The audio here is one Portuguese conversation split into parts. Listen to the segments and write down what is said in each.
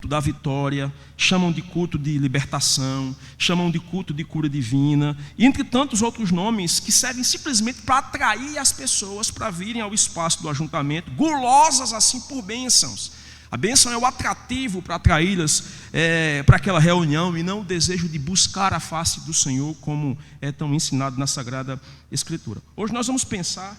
da vitória, chamam de culto de libertação, chamam de culto de cura divina, e entre tantos outros nomes que servem simplesmente para atrair as pessoas para virem ao espaço do ajuntamento, gulosas assim por bênçãos. A bênção é o atrativo para atraí-las para aquela reunião, e não o desejo de buscar a face do Senhor, como é tão ensinado na Sagrada Escritura. Hoje nós vamos pensar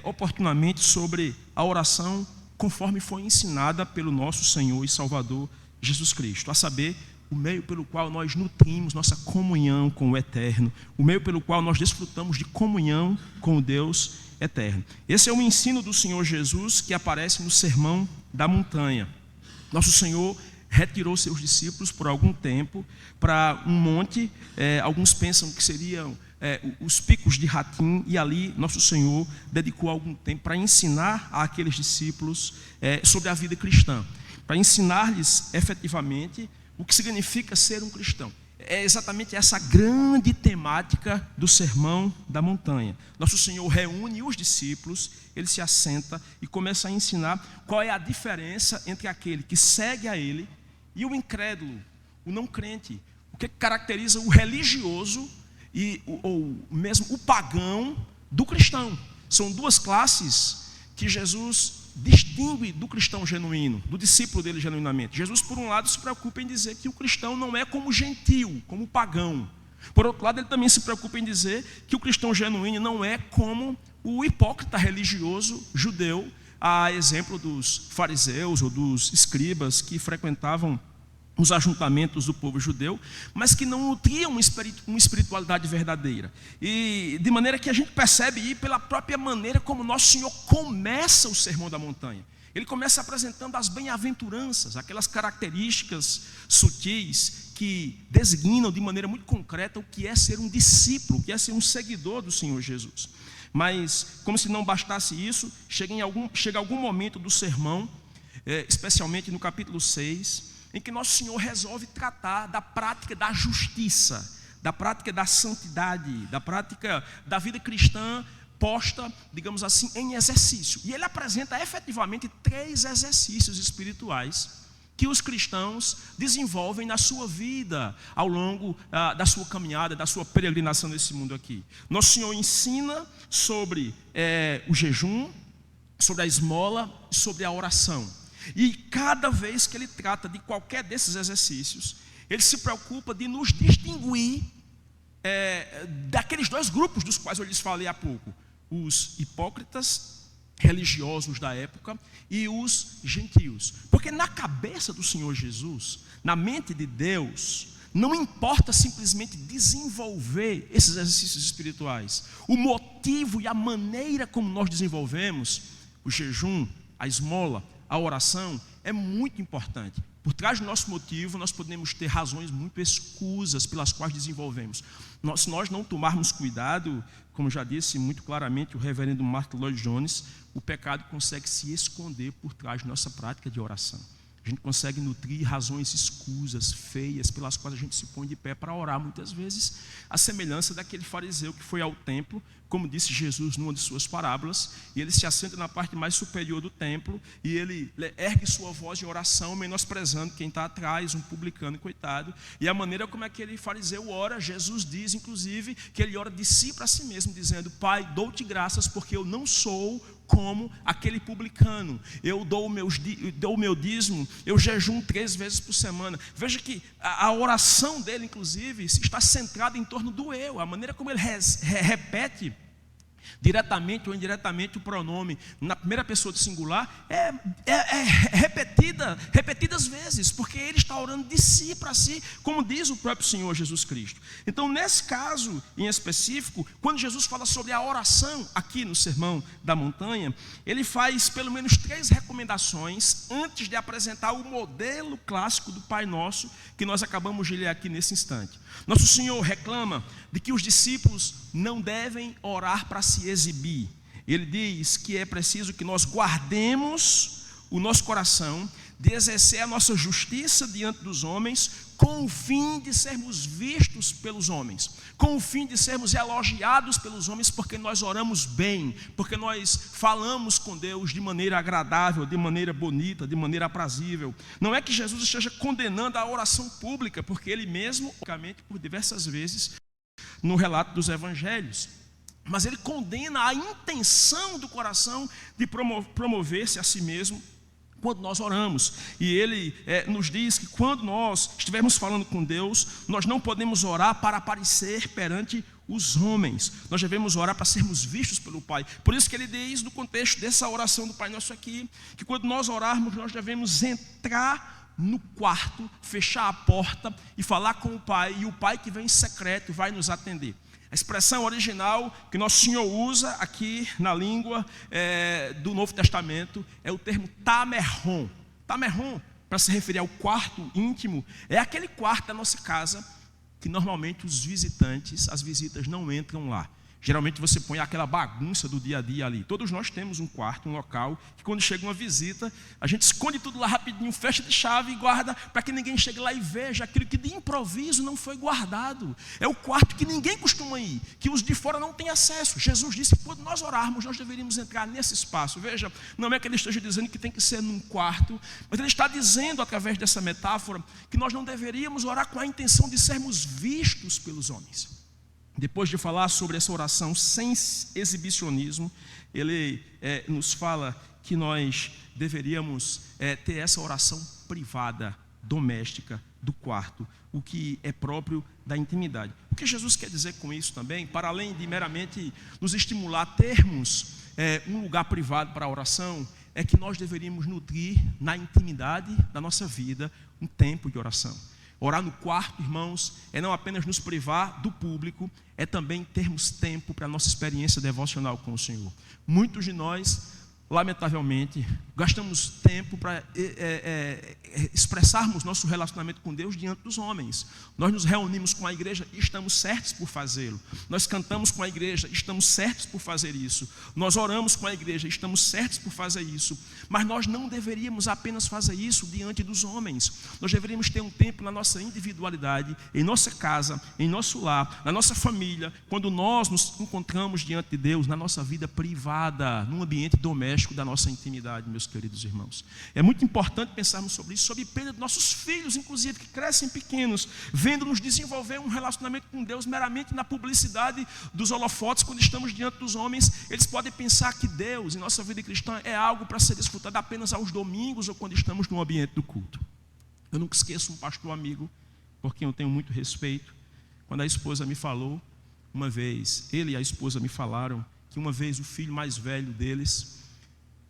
oportunamente sobre a oração conforme foi ensinada pelo nosso Senhor e Salvador Jesus Cristo, a saber, o meio pelo qual nós nutrimos nossa comunhão com o Eterno, o meio pelo qual nós desfrutamos de comunhão com o Deus Eterno. Esse é o ensino do Senhor Jesus que aparece no Sermão da Montanha. Nosso Senhor retirou seus discípulos por algum tempo para um monte, alguns pensam que seriam os picos de Ratim, e ali nosso Senhor dedicou algum tempo para ensinar àqueles discípulos sobre a vida cristã, para ensinar-lhes efetivamente o que significa ser um cristão. É exatamente essa grande temática do Sermão da Montanha. Nosso Senhor reúne os discípulos, ele se assenta e começa a ensinar qual é a diferença entre aquele que segue a ele e o incrédulo, o não crente, o que caracteriza o religioso ou mesmo o pagão do cristão. São duas classes que Jesus distingue do cristão genuíno, do discípulo dele genuinamente. Jesus, por um lado, se preocupa em dizer que o cristão não é como o gentio, como o pagão. Por outro lado, ele também se preocupa em dizer que o cristão genuíno não é como o hipócrita religioso judeu, a exemplo dos fariseus ou dos escribas que frequentavam os ajuntamentos do povo judeu, mas que não nutriam uma espiritualidade verdadeira. E de maneira que a gente percebe pela própria maneira como nosso Senhor começa o Sermão da Montanha. Ele começa apresentando as bem-aventuranças, aquelas características sutis que designam de maneira muito concreta o que é ser um discípulo, o que é ser um seguidor do Senhor Jesus. Mas, como se não bastasse isso, chega algum momento do sermão, especialmente no capítulo 6, em que nosso Senhor resolve tratar da prática da justiça, da prática da santidade, da prática da vida cristã posta, digamos assim, em exercício. E ele apresenta efetivamente 3 exercícios espirituais que os cristãos desenvolvem na sua vida, ao longo da sua caminhada, da sua peregrinação nesse mundo aqui. Nosso Senhor ensina sobre o jejum, sobre a esmola, sobre a oração. E cada vez que ele trata de qualquer desses exercícios, ele se preocupa de nos distinguir daqueles 2 grupos dos quais eu lhes falei há pouco: os hipócritas religiosos da época e os gentios. Porque na cabeça do Senhor Jesus, na mente de Deus, não importa simplesmente desenvolver esses exercícios espirituais. O motivo e a maneira como nós desenvolvemos o jejum, a esmola, a oração é muito importante. Por trás do nosso motivo, nós podemos ter razões muito escusas pelas quais desenvolvemos. Se nós não tomarmos cuidado, como já disse muito claramente o reverendo Martin Lloyd-Jones, o pecado consegue se esconder por trás da nossa prática de oração. A gente consegue nutrir razões escusas, feias, pelas quais a gente se põe de pé para orar muitas vezes, a semelhança daquele fariseu que foi ao templo, como disse Jesus numa de suas parábolas, e ele se assenta na parte mais superior do templo, e ele ergue sua voz em oração, menosprezando quem está atrás, um publicano coitado, e a maneira como aquele fariseu ora, Jesus diz inclusive que ele ora de si para si mesmo, dizendo: Pai, dou-te graças porque eu não sou como aquele publicano, eu dou o meu dízimo, eu jejuo 3 vezes por semana. Veja que a oração dele, inclusive, está centrada em torno do eu. A maneira como ele repete diretamente ou indiretamente o pronome na primeira pessoa do singular é repetidas vezes, porque ele está orando de si para si, como diz o próprio Senhor Jesus Cristo. Então, nesse caso em específico, quando Jesus fala sobre a oração aqui no Sermão da Montanha, ele faz pelo menos 3 recomendações antes de apresentar o modelo clássico do Pai Nosso que nós acabamos de ler aqui nesse instante. Nosso Senhor reclama de que os discípulos não devem orar para se exibir. Ele diz que é preciso que nós guardemos o nosso coração de exercer a nossa justiça diante dos homens, com o fim de sermos vistos pelos homens, com o fim de sermos elogiados pelos homens, porque nós oramos bem, porque nós falamos com Deus de maneira agradável, de maneira bonita, de maneira aprazível. Não é que Jesus esteja condenando a oração pública, porque ele mesmo, por diversas vezes, no relato dos evangelhos, mas ele condena a intenção do coração de promover-se a si mesmo quando nós oramos. E ele nos diz que quando nós estivermos falando com Deus, nós não podemos orar para aparecer perante os homens, nós devemos orar para sermos vistos pelo Pai. Por isso que ele diz no contexto dessa oração do Pai Nosso aqui, que quando nós orarmos, nós devemos entrar no quarto, fechar a porta e falar com o Pai, e o Pai que vem em secreto vai nos atender. A expressão original que Nosso Senhor usa aqui na língua do Novo Testamento é o termo tamerron. Tamerron, para se referir ao quarto íntimo, é aquele quarto da nossa casa que normalmente os visitantes, as visitas não entram lá. Geralmente você põe aquela bagunça do dia a dia ali. Todos nós temos um quarto, um local, que quando chega uma visita, a gente esconde tudo lá rapidinho, fecha de chave e guarda, para que ninguém chegue lá e veja aquilo que de improviso não foi guardado. É o quarto que ninguém costuma ir, que os de fora não têm acesso. Jesus disse que quando nós orarmos, nós deveríamos entrar nesse espaço. Veja, não é que ele esteja dizendo que tem que ser num quarto, mas ele está dizendo, através dessa metáfora, que nós não deveríamos orar com a intenção de sermos vistos pelos homens. Depois de falar sobre essa oração sem exibicionismo, ele nos fala que nós deveríamos ter essa oração privada, doméstica, do quarto, o que é próprio da intimidade. O que Jesus quer dizer com isso também, para além de meramente nos estimular a termos um lugar privado para a oração, é que nós deveríamos nutrir na intimidade da nossa vida um tempo de oração. Orar no quarto, irmãos, é não apenas nos privar do público, é também termos tempo para a nossa experiência devocional com o Senhor. Muitos de nós, lamentavelmente, gastamos tempo para expressarmos nosso relacionamento com Deus diante dos homens. Nós nos reunimos com a igreja e estamos certos por fazê-lo. Nós cantamos com a igreja e estamos certos por fazer isso. Nós oramos com a igreja e estamos certos por fazer isso. Mas nós não deveríamos apenas fazer isso diante dos homens. Nós deveríamos ter um tempo na nossa individualidade, em nossa casa, em nosso lar, na nossa família, quando nós nos encontramos diante de Deus, na nossa vida privada, num ambiente doméstico da nossa intimidade, meus queridos irmãos. É muito importante pensarmos sobre isso, sob pena de nossos filhos, inclusive, que crescem pequenos, vendo-nos desenvolver um relacionamento com Deus meramente na publicidade dos holofotes, quando estamos diante dos homens, eles podem pensar que Deus, em nossa vida cristã, é algo para ser desfrutado apenas aos domingos ou quando estamos no ambiente do culto. Eu nunca esqueço um pastor amigo, por quem eu tenho muito respeito, quando a esposa me falou, uma vez, ele e a esposa me falaram, que uma vez o filho mais velho deles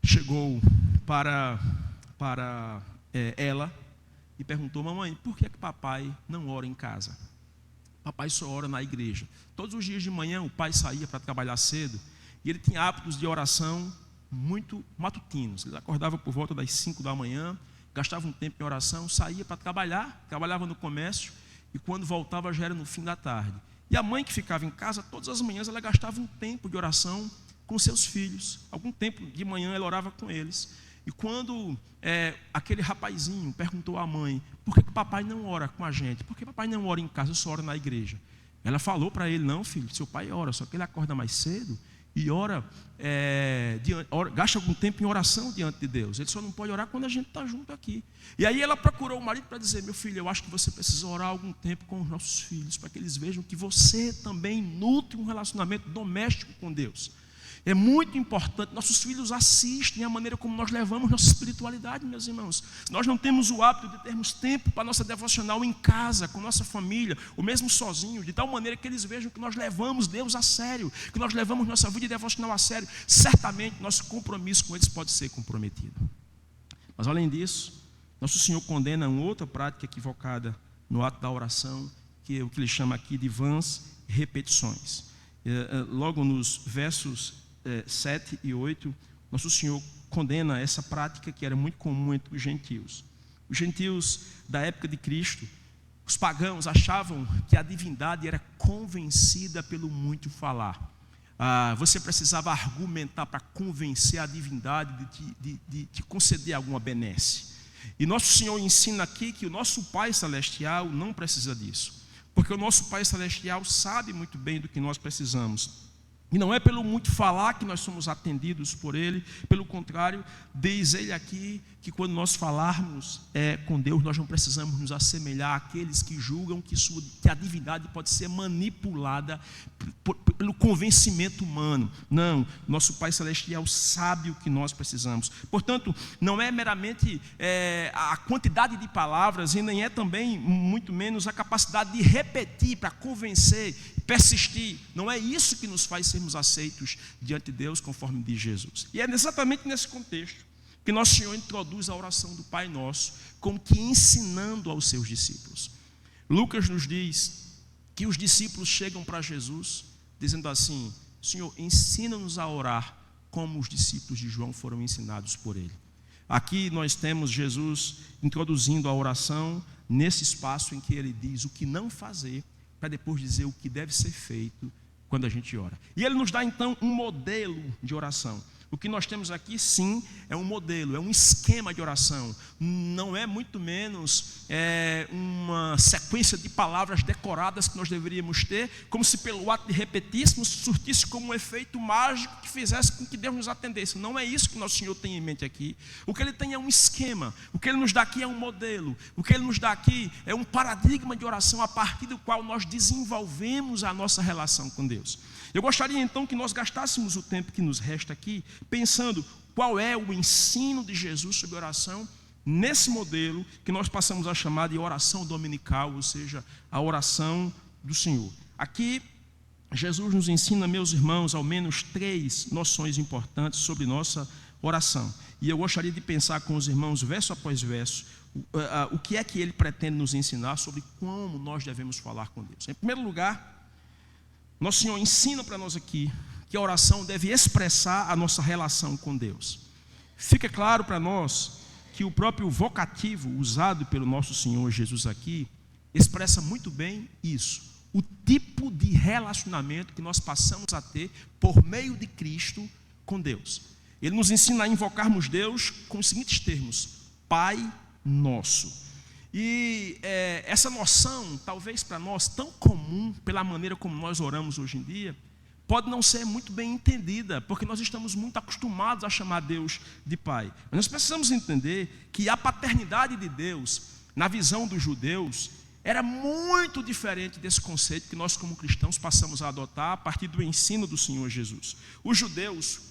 chegou para ela e perguntou: mamãe, por que papai não ora em casa? Papai só ora na igreja. Todos os dias de manhã o pai saía para trabalhar cedo e ele tinha hábitos de oração muito matutinos. Ele acordava por volta das 5 da manhã, gastava um tempo em oração, saía para trabalhar, trabalhava no comércio e quando voltava já era no fim da tarde. E a mãe que ficava em casa, todas as manhãs ela gastava um tempo de oração com seus filhos. Algum tempo de manhã ela orava com eles. E quando aquele rapazinho perguntou à mãe: por que papai não ora com a gente? Por que papai não ora em casa, só ora na igreja? Ela falou para ele: não, filho, seu pai ora, só que ele acorda mais cedo e gasta algum tempo em oração diante de Deus. Ele só não pode orar quando a gente está junto aqui. E aí ela procurou o marido para dizer: meu filho, eu acho que você precisa orar algum tempo com os nossos filhos, para que eles vejam que você também nutre um relacionamento doméstico com Deus. É muito importante, nossos filhos assistem a maneira como nós levamos nossa espiritualidade, meus irmãos. Se nós não temos o hábito de termos tempo para nossa devocional em casa, com nossa família, ou mesmo sozinho, de tal maneira que eles vejam que nós levamos Deus a sério, que nós levamos nossa vida devocional a sério, certamente nosso compromisso com eles pode ser comprometido. Mas além disso, nosso Senhor condena uma outra prática equivocada no ato da oração, que é o que ele chama aqui de vãs repetições. Logo nos versos 7 e 8, nosso Senhor condena essa prática que era muito comum entre os gentios. Os gentios da época de Cristo, os pagãos, achavam que a divindade era convencida pelo muito falar. Você precisava argumentar para convencer a divindade de te conceder alguma benesse. E nosso Senhor ensina aqui que o nosso Pai Celestial não precisa disso, porque o nosso Pai Celestial sabe muito bem do que nós precisamos. E não é pelo muito falar que nós somos atendidos por Ele, pelo contrário, diz Ele aqui que quando nós falarmos com Deus, nós não precisamos nos assemelhar àqueles que julgam que a divindade pode ser manipulada pelo convencimento humano. Não, nosso Pai Celestial sabe o que nós precisamos. Portanto, não é meramente a quantidade de palavras e nem é também, muito menos, a capacidade de repetir para convencer, persistir. Não é isso que nos faz sermos aceitos diante de Deus, conforme diz Jesus. E é exatamente nesse contexto que nosso Senhor introduz a oração do Pai Nosso, como que ensinando aos seus discípulos. Lucas nos diz que os discípulos chegam para Jesus, dizendo assim: Senhor, ensina-nos a orar como os discípulos de João foram ensinados por ele. Aqui nós temos Jesus introduzindo a oração nesse espaço em que ele diz o que não fazer, para depois dizer o que deve ser feito quando a gente ora. E ele nos dá então um modelo de oração. O que nós temos aqui, sim, é um modelo, é um esquema de oração. Não é muito menos uma sequência de palavras decoradas que nós deveríamos ter, como se pelo ato de repetíssemos surtisse como um efeito mágico que fizesse com que Deus nos atendesse. Não é isso que nosso Senhor tem em mente aqui. O que Ele tem é um esquema. O que Ele nos dá aqui é um modelo. O que Ele nos dá aqui é um paradigma de oração a partir do qual nós desenvolvemos a nossa relação com Deus. Eu gostaria então que nós gastássemos o tempo que nos resta aqui pensando qual é o ensino de Jesus sobre oração nesse modelo que nós passamos a chamar de oração dominical, ou seja, a oração do Senhor. Aqui, Jesus nos ensina, meus irmãos, ao menos 3 noções importantes sobre nossa oração. E eu gostaria de pensar com os irmãos, verso após verso, o que é que ele pretende nos ensinar sobre como nós devemos falar com Deus. Em primeiro lugar, nosso Senhor ensina para nós aqui que a oração deve expressar a nossa relação com Deus. Fica claro para nós que o próprio vocativo usado pelo nosso Senhor Jesus aqui expressa muito bem isso, o tipo de relacionamento que nós passamos a ter por meio de Cristo com Deus. Ele nos ensina a invocarmos Deus com os seguintes termos: Pai Nosso. E essa noção, talvez para nós tão comum, pela maneira como nós oramos hoje em dia, pode não ser muito bem entendida, porque nós estamos muito acostumados a chamar Deus de Pai. Mas nós precisamos entender que a paternidade de Deus, na visão dos judeus, era muito diferente desse conceito que nós como cristãos passamos a adotar a partir do ensino do Senhor Jesus. Os judeus,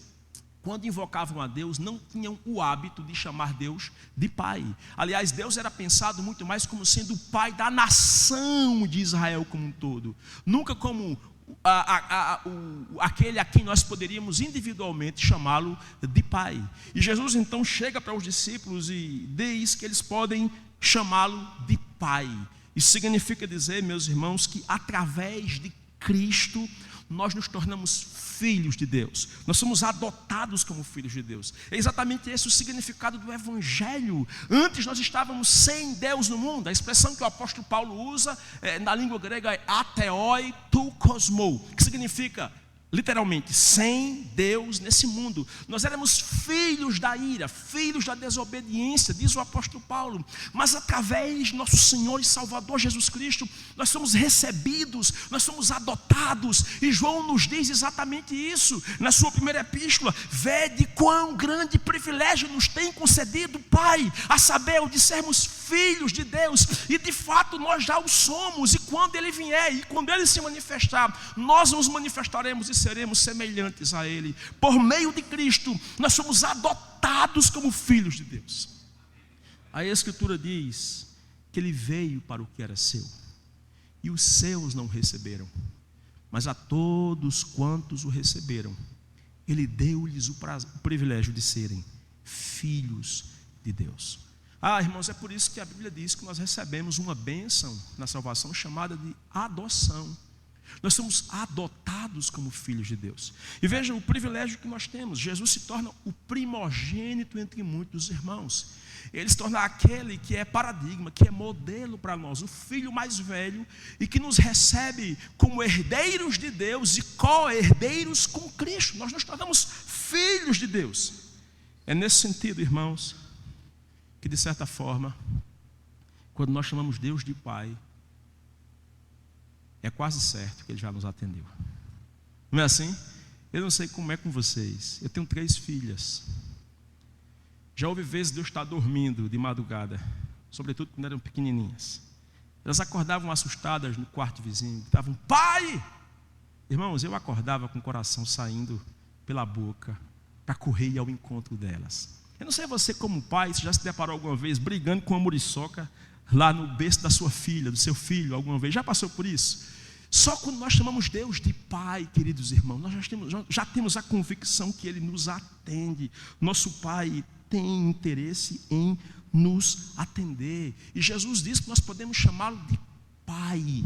quando invocavam a Deus, não tinham o hábito de chamar Deus de Pai. Aliás, Deus era pensado muito mais como sendo o Pai da nação de Israel como um todo. Nunca como aquele a quem nós poderíamos individualmente chamá-lo de Pai. E Jesus então chega para os discípulos e diz que eles podem chamá-lo de Pai. Isso significa dizer, meus irmãos, que através de Cristo nós nos tornamos filhos de Deus. Nós somos adotados como filhos de Deus. É exatamente esse o significado do Evangelho. Antes nós estávamos sem Deus no mundo. A expressão que o apóstolo Paulo usa na língua grega é atheoi tou kosmou, que significa literalmente, sem Deus nesse mundo. Nós éramos filhos da ira, filhos da desobediência, diz o apóstolo Paulo. Mas através de nosso Senhor e Salvador Jesus Cristo, nós somos recebidos, nós somos adotados. E João nos diz exatamente isso na sua primeira epístola: vede quão grande privilégio nos tem concedido o Pai, a saber, o de sermos filhos de Deus. E de fato nós já o somos. E quando Ele vier, e quando Ele se manifestar, nós nos manifestaremos e seremos semelhantes a Ele. Por meio de Cristo, nós somos adotados como filhos de Deus. A Escritura diz que Ele veio para o que era seu, e os seus não o receberam, mas a todos quantos o receberam, Ele deu-lhes o privilégio de serem filhos de Deus. Irmãos, é por isso que a Bíblia diz que nós recebemos uma bênção na salvação chamada de adoção. Nós somos adotados como filhos de Deus. E vejam o privilégio que nós temos. Jesus se torna o primogênito entre muitos irmãos. Ele se torna aquele que é paradigma, que é modelo para nós, o filho mais velho, e que nos recebe como herdeiros de Deus e co-herdeiros com Cristo. Nós nos tornamos filhos de Deus. É nesse sentido, irmãos, que, de certa forma, quando nós chamamos Deus de Pai, é quase certo que Ele já nos atendeu. Não é assim? Eu não sei como é com vocês. Eu tenho 3 filhas. Já houve vezes de eu estar dormindo de madrugada, sobretudo quando eram pequenininhas. Elas acordavam assustadas no quarto vizinho, gritavam: pai! Irmãos, eu acordava com o coração saindo pela boca para correr ao encontro delas. Eu não sei você como pai, se já se deparou alguma vez brigando com uma muriçoca lá no berço da sua filha, do seu filho, alguma vez? Já passou por isso? Só quando nós chamamos Deus de Pai, queridos irmãos, nós já temos a convicção que Ele nos atende. Nosso Pai tem interesse em nos atender. E Jesus disse que nós podemos chamá-lo de Pai.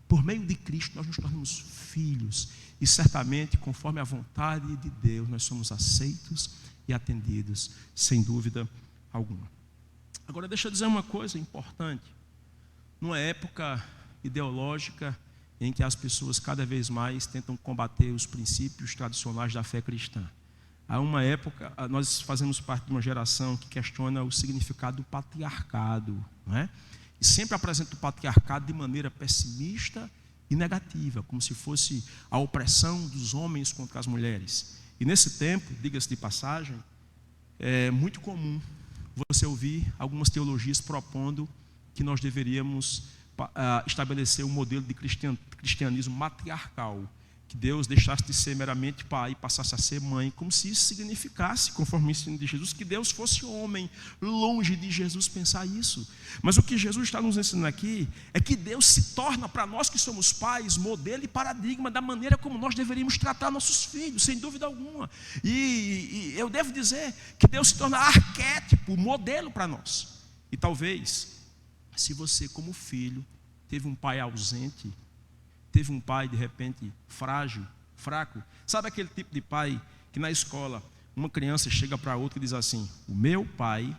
Por meio de Cristo nós nos tornamos filhos. E certamente, conforme a vontade de Deus, nós somos aceitos e atendidos, sem dúvida alguma. Agora deixa eu dizer uma coisa importante. Numa época ideológica em que as pessoas cada vez mais tentam combater os princípios tradicionais da fé cristã. Há uma época, nós fazemos parte de uma geração que questiona o significado do patriarcado, não é? E sempre apresenta o patriarcado de maneira pessimista e negativa, como se fosse a opressão dos homens contra as mulheres. E nesse tempo, diga-se de passagem, é muito comum você ouvir algumas teologias propondo que nós deveríamos estabelecer um modelo de cristianismo matriarcal, que Deus deixasse de ser meramente pai e passasse a ser mãe, como se isso significasse, conforme o ensino de Jesus, que Deus fosse homem. Longe de Jesus pensar isso. Mas o que Jesus está nos ensinando aqui é que Deus se torna para nós que somos pais modelo e paradigma da maneira como nós deveríamos tratar nossos filhos, sem dúvida alguma. E eu devo dizer que Deus se torna arquétipo, modelo para nós. E talvez, se você como filho teve um pai ausente, teve um pai de repente frágil, fraco, sabe aquele tipo de pai que na escola uma criança chega para outra e diz assim: o meu pai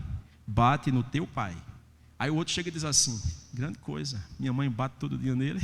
bate no teu pai. Aí o outro chega e diz assim: grande coisa, minha mãe bate todo dia nele.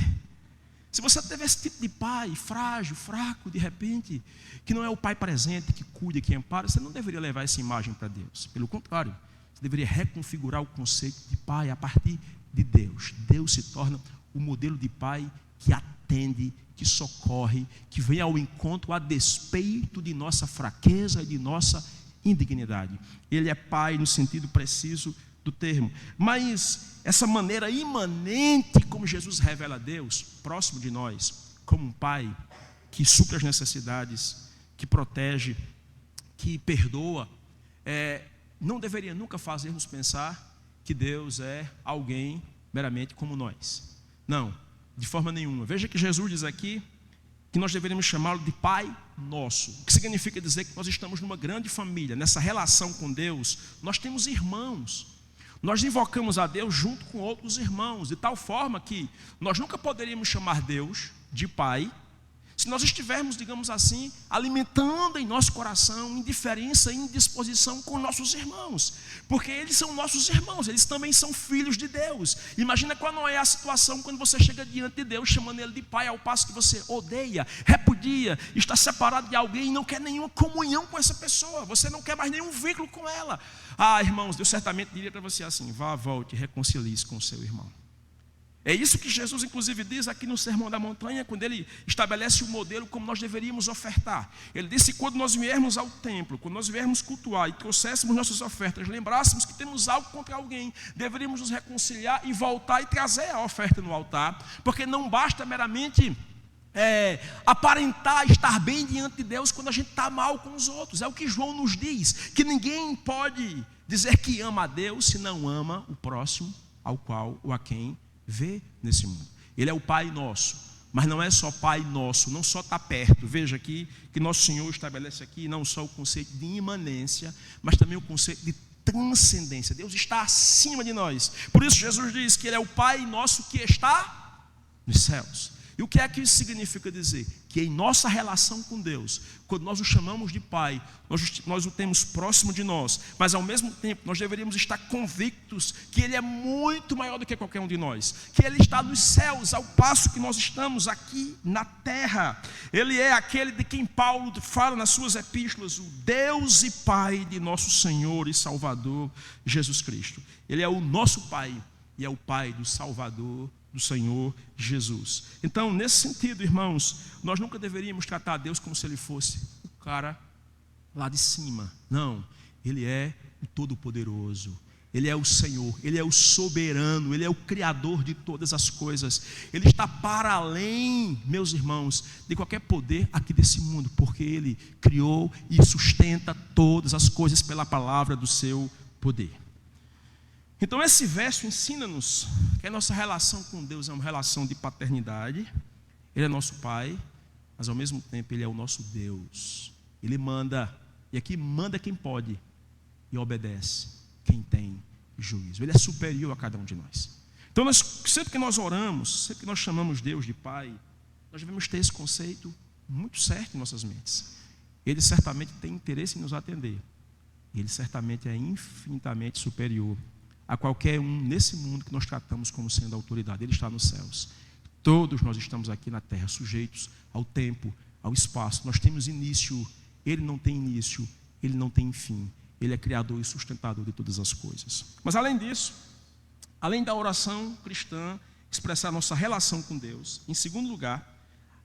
Se você teve esse tipo de pai frágil, fraco, de repente, que não é o pai presente, que cuida, que ampara, você não deveria levar essa imagem para Deus. Pelo contrário, você deveria reconfigurar o conceito de pai a partir de Deus. Deus se torna o modelo de pai que atende, que socorre, que vem ao encontro a despeito de nossa fraqueza e de nossa indignidade. Ele é pai no sentido preciso do termo. Mas essa maneira imanente como Jesus revela a Deus, próximo de nós, como um pai que supre as necessidades, que protege, que perdoa, não deveria nunca fazer-nos pensar que Deus é alguém meramente como nós. Não, de forma nenhuma. Veja que Jesus diz aqui que nós deveríamos chamá-lo de Pai Nosso, o que significa dizer que nós estamos numa grande família. Nessa relação com Deus, nós temos irmãos. Nós invocamos a Deus junto com outros irmãos, de tal forma que nós nunca poderíamos chamar Deus de Pai se nós estivermos, digamos assim, alimentando em nosso coração indiferença e indisposição com nossos irmãos, porque eles são nossos irmãos, eles também são filhos de Deus. Imagina qual não é a situação quando você chega diante de Deus chamando Ele de Pai, ao passo que você odeia, repudia, está separado de alguém e não quer nenhuma comunhão com essa pessoa, você não quer mais nenhum vínculo com ela. Irmãos, Deus certamente diria para você assim: vá, volte, reconcilie-se com o seu irmão. É isso que Jesus inclusive diz aqui no Sermão da Montanha, quando Ele estabelece o modelo como nós deveríamos ofertar. Ele disse que quando nós viermos ao templo, quando nós viermos cultuar e trouxéssemos nossas ofertas, lembrássemos que temos algo contra alguém, deveríamos nos reconciliar e voltar e trazer a oferta no altar, porque não basta meramente aparentar estar bem diante de Deus quando a gente está mal com os outros. É o que João nos diz, que ninguém pode dizer que ama a Deus se não ama o próximo ao qual ou a quem vê nesse mundo. Ele é o Pai nosso, mas não é só Pai nosso, não só está perto. Veja aqui que nosso Senhor estabelece aqui não só o conceito de imanência, mas também o conceito de transcendência. Deus está acima de nós. Por isso Jesus diz que Ele é o Pai nosso que está nos céus. E o que é que isso significa dizer? que em nossa relação com Deus, quando nós o chamamos de Pai, nós o temos próximo de nós, mas ao mesmo tempo nós deveríamos estar convictos que Ele é muito maior do que qualquer um de nós, que Ele está nos céus, ao passo que nós estamos aqui na terra. Ele é aquele de quem Paulo fala nas suas epístolas, o Deus e Pai de nosso Senhor e Salvador Jesus Cristo. Ele é o nosso Pai e é o Pai do Salvador do Senhor Jesus. Então, nesse sentido, irmãos, nós nunca deveríamos tratar Deus como se Ele fosse o cara lá de cima. Não, Ele é o Todo-Poderoso, Ele é o Senhor, Ele é o soberano, Ele é o Criador de todas as coisas. Ele está para além, meus irmãos, de qualquer poder aqui desse mundo, porque Ele criou e sustenta todas as coisas pela palavra do seu poder. Então esse verso ensina-nos que a nossa relação com Deus é uma relação de paternidade. Ele é nosso Pai, mas ao mesmo tempo Ele é o nosso Deus. Ele manda, e aqui manda quem pode e obedece quem tem juízo. Ele é superior a cada um de nós. Então sempre que nós oramos, sempre que nós chamamos Deus de Pai, nós devemos ter esse conceito muito certo em nossas mentes. Ele certamente tem interesse em nos atender. Ele certamente é infinitamente superior a qualquer um nesse mundo que nós tratamos como sendo autoridade. Ele está nos céus. Todos nós estamos aqui na terra, sujeitos ao tempo, ao espaço. Nós temos início, Ele não tem início, Ele não tem fim. Ele é criador e sustentador de todas as coisas. Mas além disso, além da oração cristã expressar nossa relação com Deus, em segundo lugar,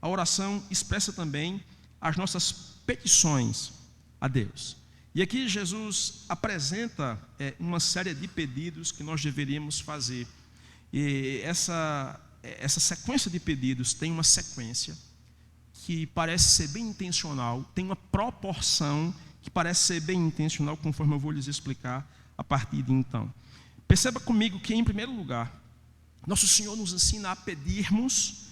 a oração expressa também as nossas petições a Deus. E aqui Jesus apresenta uma série de pedidos que nós deveríamos fazer. E essa sequência de pedidos tem uma sequência que parece ser bem intencional, tem uma proporção que parece ser bem intencional, conforme eu vou lhes explicar a partir de então. Perceba comigo que, em primeiro lugar, nosso Senhor nos ensina a pedirmos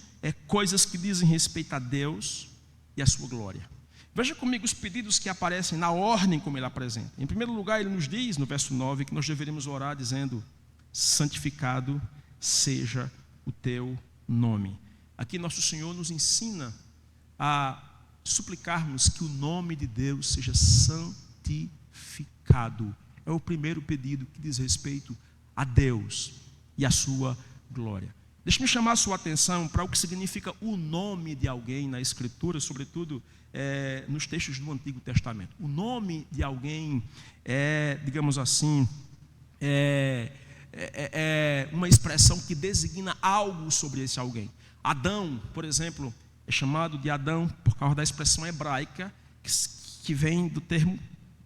coisas que dizem respeito a Deus e a sua glória. Veja comigo os pedidos que aparecem na ordem como Ele apresenta. Em primeiro lugar, Ele nos diz, no verso 9, que nós deveríamos orar dizendo: santificado seja o teu nome. Aqui nosso Senhor nos ensina a suplicarmos que o nome de Deus seja santificado. É o primeiro pedido que diz respeito a Deus e a sua glória. Deixe-me chamar a sua atenção para o que significa o nome de alguém na Escritura, sobretudo nos textos do Antigo Testamento. O nome de alguém digamos assim, uma expressão que designa algo sobre esse alguém. Adão, por exemplo, é chamado de Adão por causa da expressão hebraica que vem do termo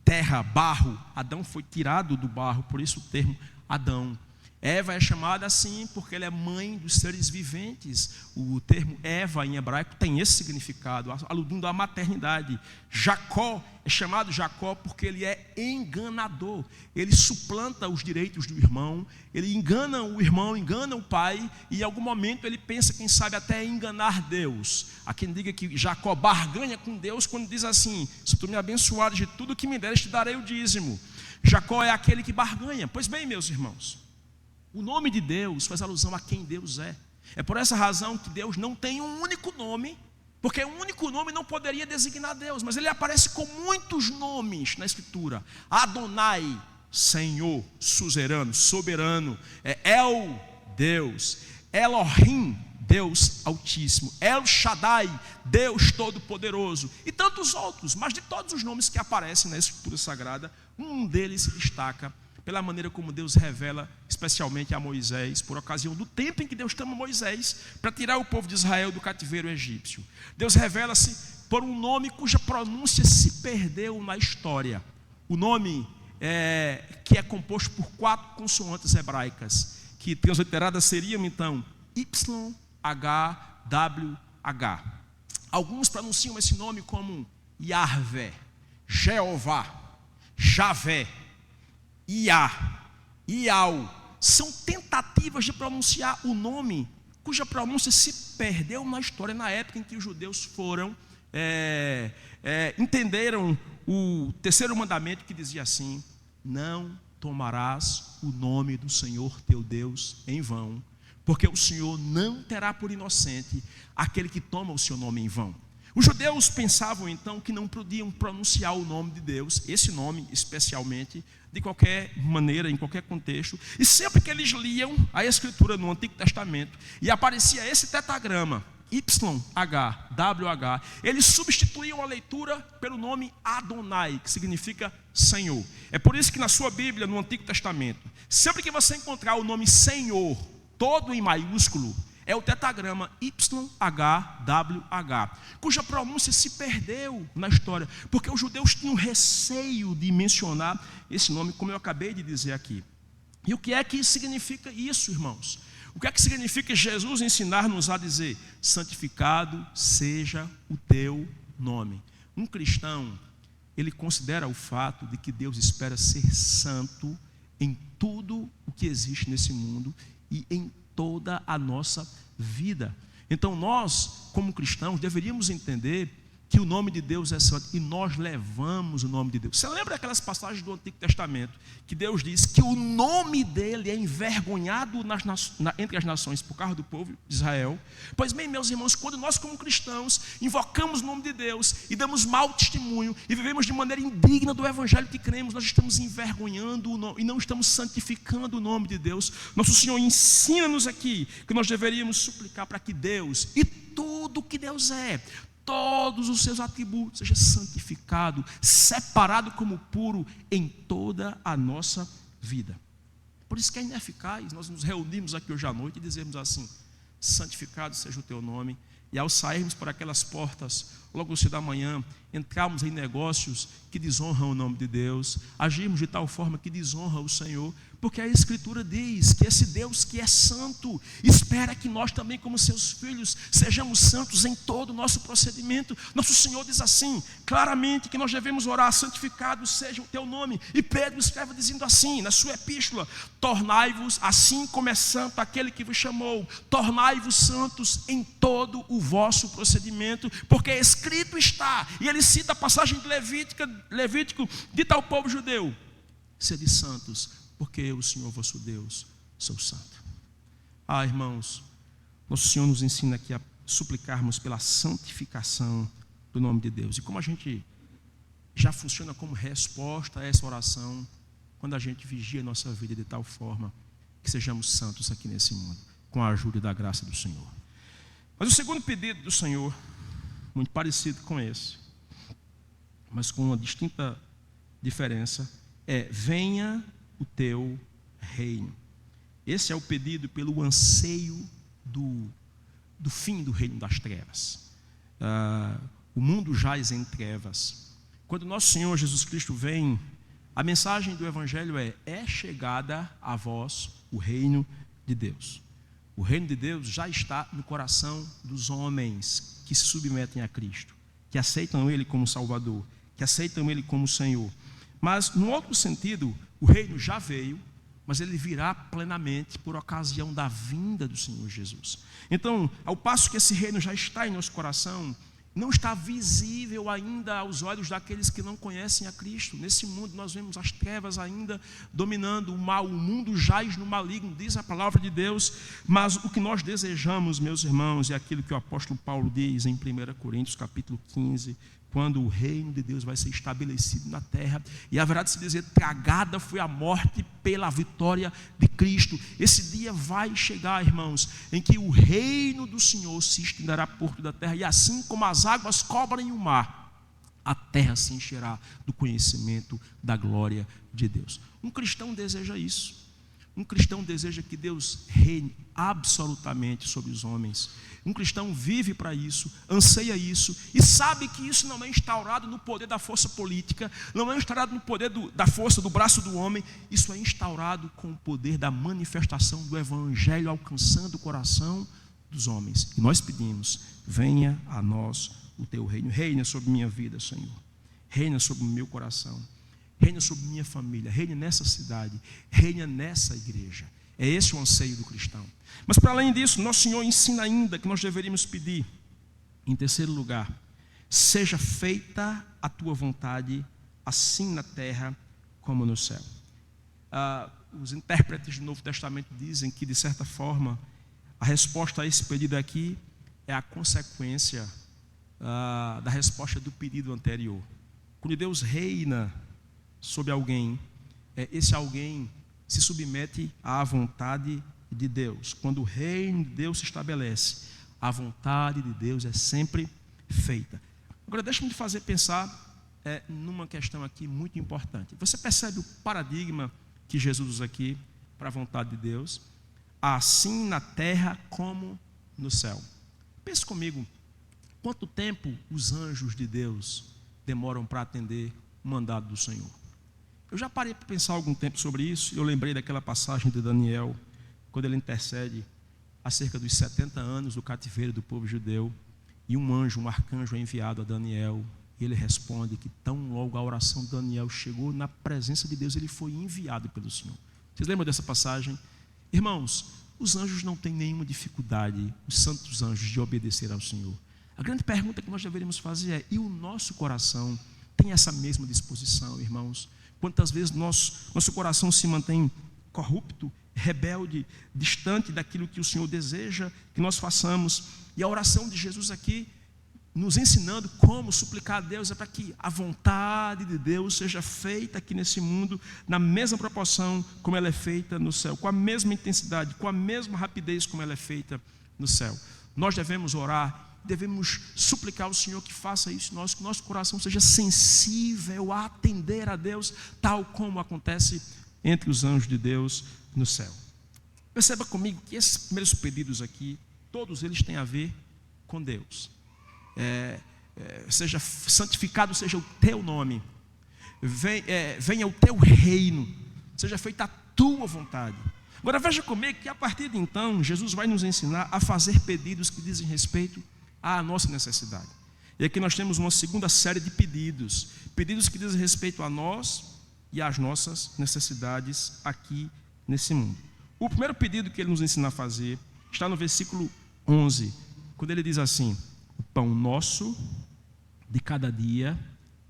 terra, barro. Adão foi tirado do barro, por isso o termo Adão. Eva é chamada assim porque ela é mãe dos seres viventes. O termo Eva em hebraico tem esse significado, aludindo à maternidade. Jacó é chamado Jacó porque ele é enganador. Ele suplanta os direitos do irmão, ele engana o irmão, engana o pai, e em algum momento ele pensa, quem sabe, até enganar Deus. Há quem diga que Jacó barganha com Deus quando diz assim: se tu me abençoares de tudo que me deres, te darei o dízimo. Jacó é aquele que barganha. Pois bem, meus irmãos, o nome de Deus faz alusão a quem Deus é. É por essa razão que Deus não tem um único nome, porque um único nome não poderia designar Deus, mas Ele aparece com muitos nomes na Escritura. Adonai, Senhor, suzerano, soberano. El, Deus. Elohim, Deus Altíssimo. El Shaddai, Deus Todo-Poderoso. E tantos outros, mas de todos os nomes que aparecem na Escritura Sagrada, um deles se destaca pela maneira como Deus revela, especialmente a Moisés, por ocasião do tempo em que Deus chama Moisés para tirar o povo de Israel do cativeiro egípcio. Deus revela-se por um nome cuja pronúncia se perdeu na história. O nome que é composto por 4 consoantes hebraicas, que transliteradas seriam então YHWH. Alguns pronunciam esse nome como Yahvé, Jeová, Javé, Iá, Iau. São tentativas de pronunciar o nome cuja pronúncia se perdeu na história, na época em que os judeus entenderam o terceiro mandamento, que dizia assim: não tomarás o nome do Senhor teu Deus em vão, porque o Senhor não terá por inocente aquele que toma o seu nome em vão. Os judeus pensavam então que não podiam pronunciar o nome de Deus, esse nome especialmente, de qualquer maneira, em qualquer contexto. E sempre que eles liam a Escritura no Antigo Testamento e aparecia esse tetragrama, YHWH, eles substituíam a leitura pelo nome Adonai, que significa Senhor. É por isso que na sua Bíblia, no Antigo Testamento, sempre que você encontrar o nome Senhor, todo em maiúsculo, é o tetragrama YHWH, cuja pronúncia se perdeu na história, porque os judeus tinham receio de mencionar esse nome, como eu acabei de dizer aqui. E o que é que significa isso, irmãos? O que é que significa Jesus ensinar-nos a dizer: santificado seja o teu nome? Um cristão, ele considera o fato de que Deus espera ser santo em tudo o que existe nesse mundo e em toda a nossa vida. Então nós, como cristãos, deveríamos entender que o nome de Deus é santo e nós levamos o nome de Deus. Você lembra aquelas passagens do Antigo Testamento que Deus diz que o nome dele é envergonhado entre as nações por causa do povo de Israel? Pois bem, meus irmãos, quando nós como cristãos invocamos o nome de Deus e damos mau testemunho e vivemos de maneira indigna do evangelho que cremos, nós estamos envergonhando o nome e não estamos santificando o nome de Deus. Nosso Senhor ensina-nos aqui que nós deveríamos suplicar para que Deus e tudo que Deus é, todos os seus atributos, seja santificado, separado como puro em toda a nossa vida. Por isso que é ineficaz nós nos reunirmos aqui hoje à noite e dizermos assim: santificado seja o teu nome, e ao sairmos por aquelas portas, logo cedo da manhã, entrarmos em negócios que desonram o nome de Deus, agirmos de tal forma que desonra o Senhor, porque a Escritura diz que esse Deus que é santo espera que nós também, como seus filhos, sejamos santos em todo o nosso procedimento. Nosso Senhor diz assim, claramente, que nós devemos orar: santificado seja o teu nome. E Pedro escreve dizendo assim, na sua epístola: tornai-vos assim como é santo aquele que vos chamou, tornai-vos santos em todo o vosso procedimento, porque escrito está. E ele cita a passagem de Levítico, dita ao povo judeu: sede santos, porque eu, o Senhor vosso Deus, sou santo. Ah, irmãos, nosso Senhor nos ensina aqui a suplicarmos pela santificação do nome de Deus. E como a gente já funciona como resposta a essa oração, quando a gente vigia a nossa vida de tal forma que sejamos santos aqui nesse mundo, com a ajuda e da graça do Senhor. Mas o segundo pedido do Senhor, muito parecido com esse, mas com uma distinta diferença, é: venha o teu reino. Esse é o pedido pelo anseio do fim do reino das trevas. O mundo jaz em trevas. Quando nosso Senhor Jesus Cristo vem, a mensagem do Evangelho é chegada a vós o reino de Deus. O reino de Deus já está no coração dos homens que se submetem a Cristo, que aceitam Ele como Salvador, que aceitam Ele como Senhor. Mas, no outro sentido, o reino já veio, mas ele virá plenamente por ocasião da vinda do Senhor Jesus. Então, ao passo que esse reino já está em nosso coração, não está visível ainda aos olhos daqueles que não conhecem a Cristo. Nesse mundo nós vemos as trevas ainda dominando o mal, o mundo jaz no maligno, diz a palavra de Deus. Mas o que nós desejamos, meus irmãos, é aquilo que o apóstolo Paulo diz em 1 Coríntios capítulo 15, quando o reino de Deus vai ser estabelecido na terra, e haverá de se dizer: tragada foi a morte pela vitória de Cristo. Esse dia vai chegar, irmãos, em que o reino do Senhor se estenderá por toda a terra, e assim como as águas cobrem o mar, a terra se encherá do conhecimento da glória de Deus. Um cristão deseja isso. Um cristão deseja que Deus reine absolutamente sobre os homens. Um cristão vive para isso, anseia isso, e sabe que isso não é instaurado no poder da força política, não é instaurado no poder da força do braço do homem. Isso é instaurado com o poder da manifestação do Evangelho alcançando o coração dos homens. E nós pedimos: venha a nós o teu reino. Reina sobre minha vida, Senhor. Reina sobre o meu coração. Reina sobre minha família, reina nessa cidade, reina nessa igreja. É esse o anseio do cristão. Mas para além disso, nosso Senhor ensina ainda que nós deveríamos pedir, em terceiro lugar: seja feita a tua vontade, assim na terra como no céu. Os intérpretes do Novo Testamento dizem que, de certa forma, a resposta a esse pedido aqui é a consequência da resposta do pedido anterior. Quando Deus reina sobre alguém, esse alguém se submete à vontade de Deus. Quando o reino de Deus se estabelece, a vontade de Deus é sempre feita. Agora, deixa-me te fazer pensar numa questão aqui muito importante. Você percebe o paradigma que Jesus usa aqui para a vontade de Deus? Assim na terra como no céu. Pense comigo, quanto tempo os anjos de Deus demoram para atender o mandado do Senhor? Eu já parei para pensar algum tempo sobre isso, e eu lembrei daquela passagem de Daniel, quando ele intercede acerca dos 70 anos do cativeiro do povo judeu, e um anjo, um arcanjo é enviado a Daniel, e ele responde que tão logo a oração de Daniel chegou na presença de Deus, ele foi enviado pelo Senhor. Vocês lembram dessa passagem? Irmãos, os anjos não têm nenhuma dificuldade, os santos anjos, de obedecer ao Senhor. A grande pergunta que nós deveríamos fazer é: e o nosso coração tem essa mesma disposição, irmãos? Quantas vezes nosso coração se mantém corrupto, rebelde, distante daquilo que o Senhor deseja que nós façamos? E a oração de Jesus aqui, nos ensinando como suplicar a Deus, é para que a vontade de Deus seja feita aqui nesse mundo, na mesma proporção como ela é feita no céu, com a mesma intensidade, com a mesma rapidez como ela é feita no céu. Nós devemos orar, devemos suplicar ao Senhor que faça isso, que nosso coração seja sensível a atender a Deus, tal como acontece entre os anjos de Deus no céu. Perceba comigo que esses primeiros pedidos aqui, todos eles têm a ver com Deus. Seja santificado seja o teu nome, venha o teu reino, seja feita a tua vontade. Agora veja comigo que a partir de então Jesus vai nos ensinar a fazer pedidos que dizem respeito à nossa necessidade. E aqui nós temos uma segunda série de pedidos que dizem respeito a nós e às nossas necessidades aqui nesse mundo. O primeiro pedido que ele nos ensina a fazer está no versículo 11, quando ele diz assim: o pão nosso de cada dia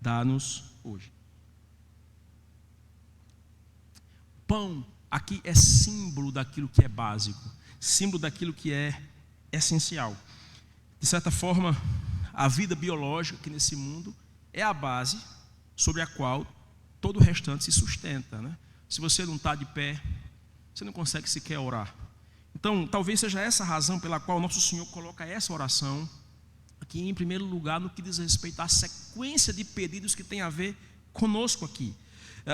dá-nos hoje. Pão aqui é símbolo daquilo que é básico, símbolo daquilo que é essencial. De certa forma, a vida biológica aqui nesse mundo é a base sobre a qual todo o restante se sustenta, né? Se você não está de pé, você não consegue sequer orar. Então, talvez seja essa a razão pela qual o nosso Senhor coloca essa oração aqui em primeiro lugar, no que diz respeito à sequência de pedidos que tem a ver conosco aqui.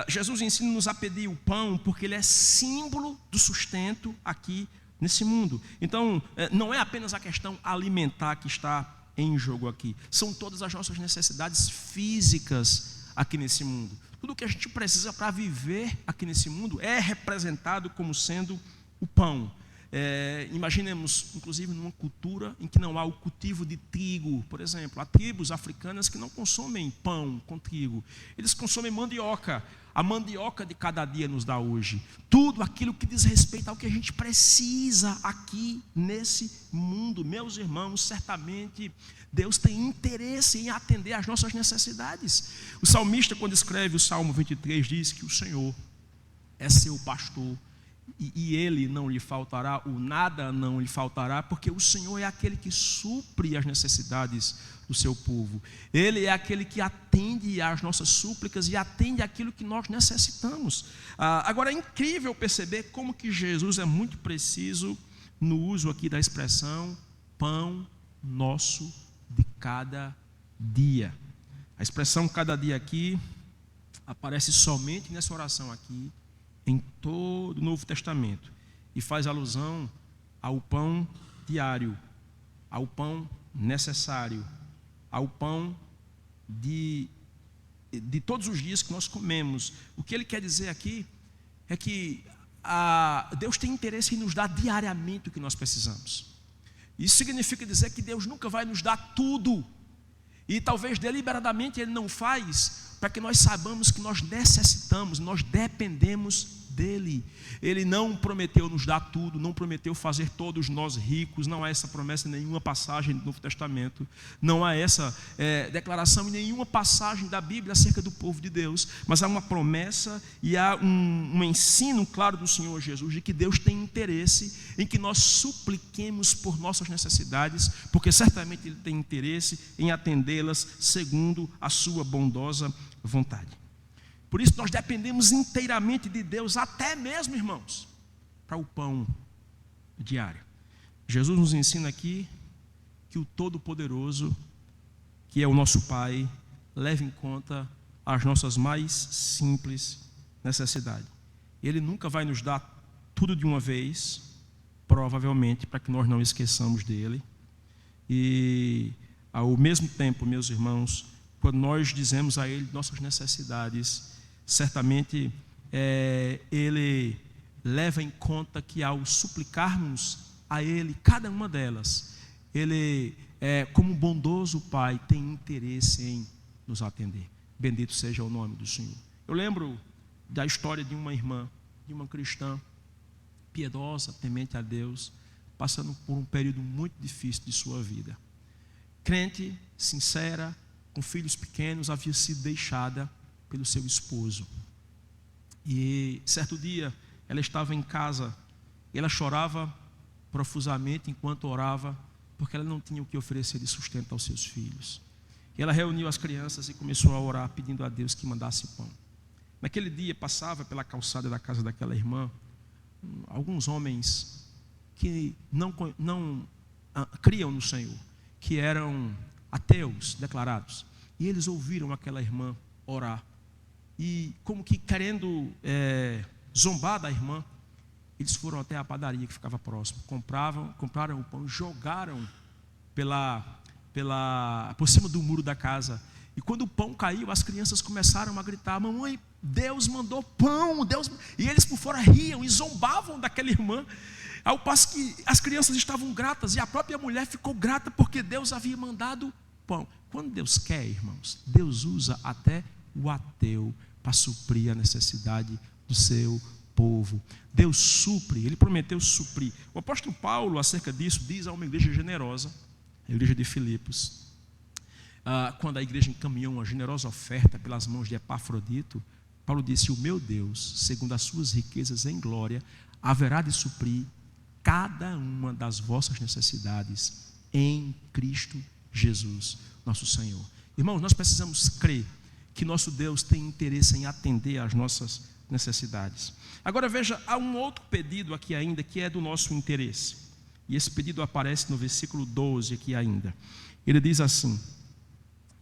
Jesus ensina-nos a pedir o pão porque ele é símbolo do sustento aqui nesse mundo. Então, não é apenas a questão alimentar que está em jogo aqui, são todas as nossas necessidades físicas aqui nesse mundo. Tudo o que a gente precisa para viver aqui nesse mundo é representado como sendo o pão. Imaginemos, inclusive, numa cultura em que não há o cultivo de trigo, por exemplo. Há tribos africanas que não consomem pão com trigo, eles consomem mandioca. A mandioca de cada dia nos dá hoje tudo aquilo que diz respeito ao que a gente precisa aqui nesse mundo. Meus irmãos, certamente Deus tem interesse em atender às nossas necessidades. O salmista, quando escreve o Salmo 23, diz que o Senhor é seu pastor e ele não lhe faltará, o nada não lhe faltará, porque o Senhor é aquele que supre as necessidades do seu povo. Ele é aquele que atende às nossas súplicas e atende aquilo que nós necessitamos. Agora é incrível perceber como que Jesus é muito preciso no uso aqui da expressão pão nosso de cada dia. A expressão cada dia aqui aparece somente nessa oração aqui, em todo o Novo Testamento, e faz alusão ao pão diário, ao pão necessário, ao pão de todos os dias que nós comemos. O que ele quer dizer aqui é que Deus tem interesse em nos dar diariamente o que nós precisamos. Isso significa dizer que Deus nunca vai nos dar tudo, e talvez deliberadamente Ele não faz, para que nós saibamos que nós necessitamos, nós dependemos dele. Ele não prometeu nos dar tudo, não prometeu fazer todos nós ricos. Não há essa promessa em nenhuma passagem do Novo Testamento. Não há essa declaração em nenhuma passagem da Bíblia acerca do povo de Deus. Mas há uma promessa e há um ensino claro do Senhor Jesus de que Deus tem interesse em que nós supliquemos por nossas necessidades, porque certamente Ele tem interesse em atendê-las segundo a sua bondosa vontade. Por isso nós dependemos inteiramente de Deus, até mesmo, irmãos, para o pão diário. Jesus nos ensina aqui que o Todo-Poderoso, que é o nosso Pai, leva em conta as nossas mais simples necessidades. Ele nunca vai nos dar tudo de uma vez, provavelmente para que nós não esqueçamos dele. E ao mesmo tempo, meus irmãos, quando nós dizemos a Ele nossas necessidades, certamente Ele leva em conta que ao suplicarmos a Ele cada uma delas, Ele, como bondoso Pai, tem interesse em nos atender. Bendito seja o nome do Senhor. Eu lembro da história de uma irmã, de uma cristã piedosa, temente a Deus, passando por um período muito difícil de sua vida. Crente, sincera, com filhos pequenos, havia sido deixada pelo seu esposo. E certo dia ela estava em casa, ela chorava profusamente enquanto orava, porque ela não tinha o que oferecer de sustento aos seus filhos. E ela reuniu as crianças e começou a orar, pedindo a Deus que mandasse pão. Naquele dia passava pela calçada da casa daquela irmã alguns homens que não criam no Senhor, que eram ateus declarados. E eles ouviram aquela irmã orar. E como que querendo zombar da irmã, eles foram até a padaria que ficava próximo. Compraram o pão, jogaram por cima do muro da casa. E quando o pão caiu, as crianças começaram a gritar: mamãe, Deus mandou pão, Deus... E eles por fora riam e zombavam daquela irmã, ao passo que as crianças estavam gratas, e a própria mulher ficou grata porque Deus havia mandado pão. Quando Deus quer, irmãos, Deus usa até o ateu para suprir a necessidade do seu povo. Deus supre, Ele prometeu suprir. O apóstolo Paulo, acerca disso, diz a uma igreja generosa, a igreja de Filipos, quando a igreja encaminhou uma generosa oferta pelas mãos de Epafrodito, Paulo disse: o meu Deus, segundo as suas riquezas em glória, haverá de suprir cada uma das vossas necessidades em Cristo Jesus, nosso Senhor. Irmãos, nós precisamos crer que nosso Deus tem interesse em atender às nossas necessidades. Agora veja, há um outro pedido aqui ainda que é do nosso interesse. E esse pedido aparece no versículo 12 aqui ainda. Ele diz assim: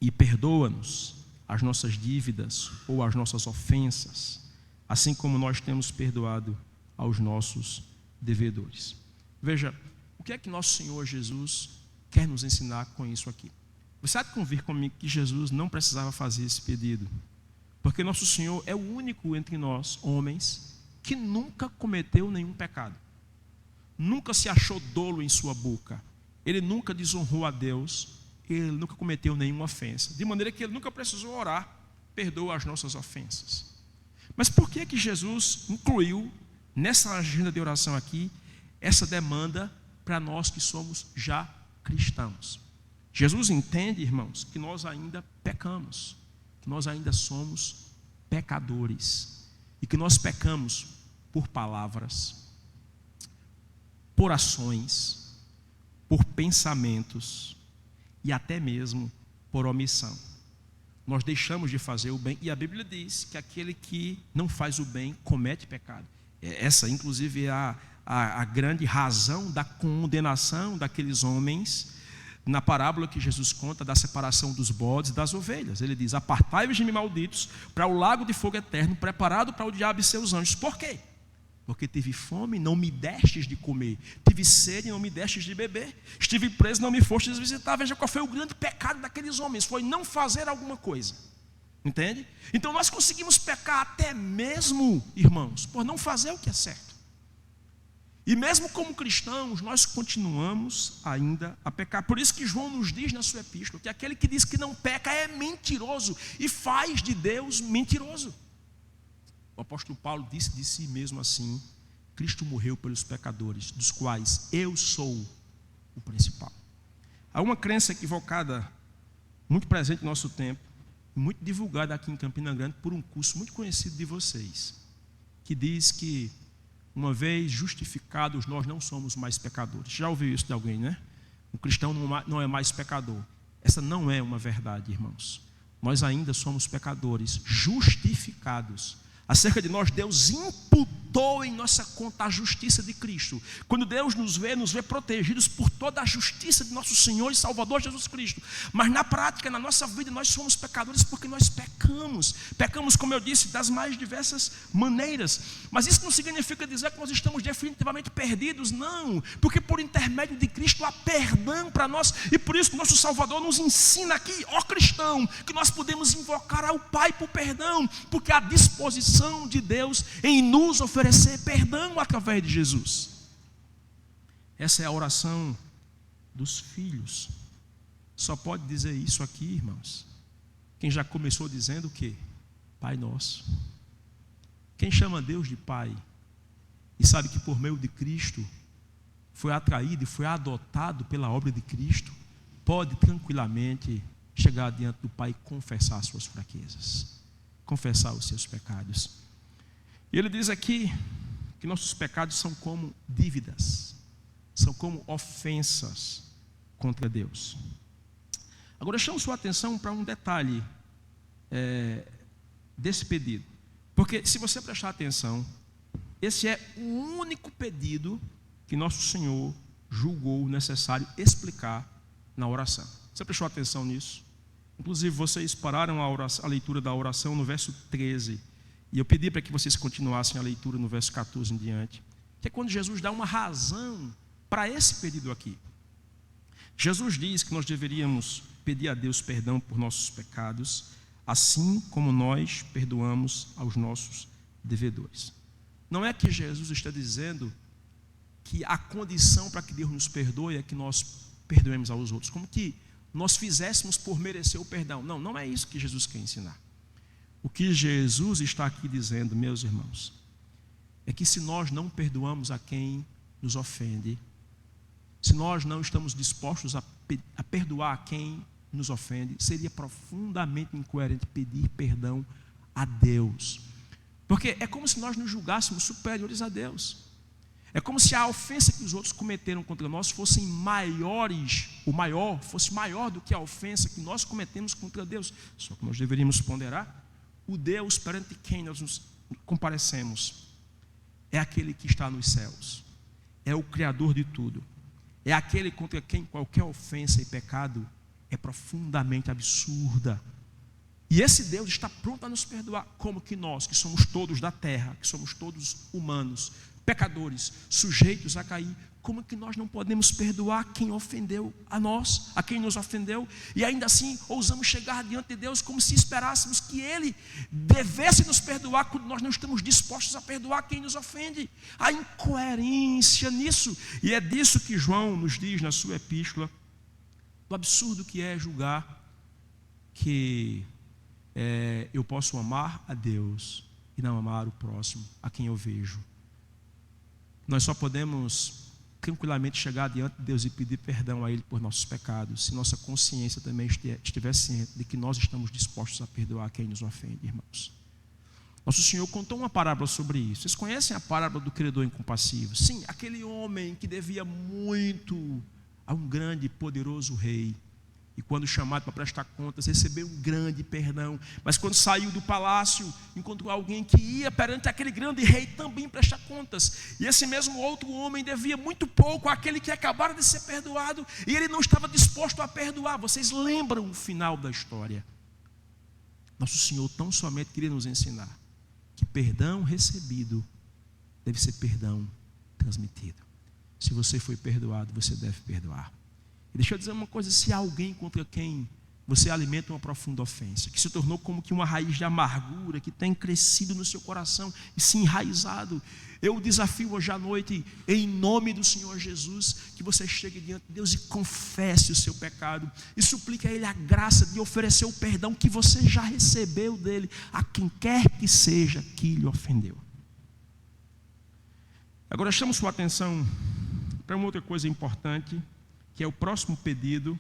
e perdoa-nos as nossas dívidas ou as nossas ofensas, assim como nós temos perdoado aos nossos devedores. Veja, o que é que nosso Senhor Jesus quer nos ensinar com isso aqui? Você há de convir comigo que Jesus não precisava fazer esse pedido, porque nosso Senhor é o único entre nós, homens, que nunca cometeu nenhum pecado, nunca se achou dolo em sua boca, Ele nunca desonrou a Deus, Ele nunca cometeu nenhuma ofensa, de maneira que Ele nunca precisou orar: perdoa as nossas ofensas. Mas por que que Jesus incluiu nessa agenda de oração aqui essa demanda para nós que somos já cristãos? Jesus entende, irmãos, que nós ainda pecamos, que nós ainda somos pecadores, e que nós pecamos por palavras, por ações, por pensamentos e até mesmo por omissão. Nós deixamos de fazer o bem, e a Bíblia diz que aquele que não faz o bem comete pecado. Essa, inclusive, é a grande razão da condenação daqueles homens na parábola que Jesus conta da separação dos bodes e das ovelhas. Ele diz: apartai-vos de mim, malditos, para o lago de fogo eterno, preparado para o diabo e seus anjos. Por quê? Porque tive fome e não me destes de comer, tive sede e não me destes de beber, estive preso e não me fostes visitar. Veja qual foi o grande pecado daqueles homens: foi não fazer alguma coisa. Entende? Então nós conseguimos pecar até mesmo, irmãos, por não fazer o que é certo. E mesmo como cristãos, nós continuamos ainda a pecar. Por isso que João nos diz na sua epístola que aquele que diz que não peca é mentiroso e faz de Deus mentiroso. O apóstolo Paulo disse de si mesmo assim: Cristo morreu pelos pecadores, dos quais eu sou o principal. Há uma crença equivocada, muito presente no nosso tempo, muito divulgada aqui em Campina Grande por um curso muito conhecido de vocês, que diz que, uma vez justificados, nós não somos mais pecadores. Já ouviu isso de alguém, né? O cristão não é mais pecador. Essa não é uma verdade, irmãos. Nós ainda somos pecadores, justificados. Acerca de nós, Deus imputou em nossa conta a justiça de Cristo. Quando Deus nos vê protegidos por toda a justiça de nosso Senhor e Salvador Jesus Cristo. Mas na prática, na nossa vida, nós somos pecadores porque nós pecamos. Pecamos, como eu disse, das mais diversas maneiras. Mas isso não significa dizer que nós estamos definitivamente perdidos, não. Porque por intermédio de Cristo há perdão para nós. E por isso nosso Salvador nos ensina aqui, ó cristão, que nós podemos invocar ao Pai por perdão. Porque a disposição de Deus em nos oferecer perdão através de Jesus. Essa é a oração dos filhos. Só pode dizer isso aqui, irmãos, quem já começou dizendo o quê? Pai nosso. Quem chama Deus de Pai e sabe que por meio de Cristo foi atraído e foi adotado pela obra de Cristo, pode tranquilamente chegar diante do Pai e confessar suas fraquezas, confessar os seus pecados. E ele diz aqui que nossos pecados são como dívidas, são como ofensas contra Deus. Agora chamo sua atenção para um detalhe desse pedido, porque se você prestar atenção, esse é o único pedido que nosso Senhor julgou necessário explicar na oração. Você prestou atenção nisso? Inclusive vocês pararam a leitura da oração no verso 13. E eu pedi para que vocês continuassem a leitura no verso 14 em diante. Que é quando Jesus dá uma razão para esse pedido aqui. Jesus diz que nós deveríamos pedir a Deus perdão por nossos pecados, assim como nós perdoamos aos nossos devedores. Não é que Jesus está dizendo que a condição para que Deus nos perdoe é que nós perdoemos aos outros, como que nós fizéssemos por merecer o perdão. Não, não é isso que Jesus quer ensinar. O que Jesus está aqui dizendo, meus irmãos, é que se nós não perdoamos a quem nos ofende, se nós não estamos dispostos a perdoar a quem nos ofende, seria profundamente incoerente pedir perdão a Deus. Porque é como se nós nos julgássemos superiores a Deus. É como se a ofensa que os outros cometeram contra nós fossem maiores, fosse maior do que a ofensa que nós cometemos contra Deus. Só que nós deveríamos ponderar, o Deus perante quem nós nos comparecemos é aquele que está nos céus, é o Criador de tudo, é aquele contra quem qualquer ofensa e pecado é profundamente absurda. E esse Deus está pronto a nos perdoar, como que nós, que somos todos da terra, que somos todos humanos, pecadores, sujeitos a cair, como que nós não podemos perdoar quem ofendeu a nós, a quem nos ofendeu, e ainda assim ousamos chegar diante de Deus como se esperássemos que Ele devesse nos perdoar quando nós não estamos dispostos a perdoar quem nos ofende. A incoerência nisso, e é disso que João nos diz na sua epístola, do absurdo que é julgar que eu posso amar a Deus e não amar o próximo, a quem eu vejo. Nós só podemos tranquilamente chegar diante de Deus e pedir perdão a Ele por nossos pecados, se nossa consciência também estiver ciente de que nós estamos dispostos a perdoar quem nos ofende, irmãos. Nosso Senhor contou uma parábola sobre isso. Vocês conhecem a parábola do credor incompassível? Sim, aquele homem que devia muito a um grande e poderoso rei. E quando chamado para prestar contas, recebeu um grande perdão. Mas quando saiu do palácio, encontrou alguém que ia perante aquele grande rei também prestar contas. E esse mesmo outro homem devia muito pouco àquele que acabara de ser perdoado. E ele não estava disposto a perdoar. Vocês lembram o final da história? Nosso Senhor tão somente queria nos ensinar que perdão recebido deve ser perdão transmitido. Se você foi perdoado, você deve perdoar. E deixa eu dizer uma coisa, se há alguém contra quem você alimenta uma profunda ofensa, que se tornou como que uma raiz de amargura, que tem crescido no seu coração e se enraizado. Eu o desafio hoje à noite, em nome do Senhor Jesus, que você chegue diante de Deus e confesse o seu pecado, e suplique a Ele a graça de oferecer o perdão que você já recebeu dEle, a quem quer que seja que lhe ofendeu. Agora chamo sua atenção para uma outra coisa importante, que é o próximo pedido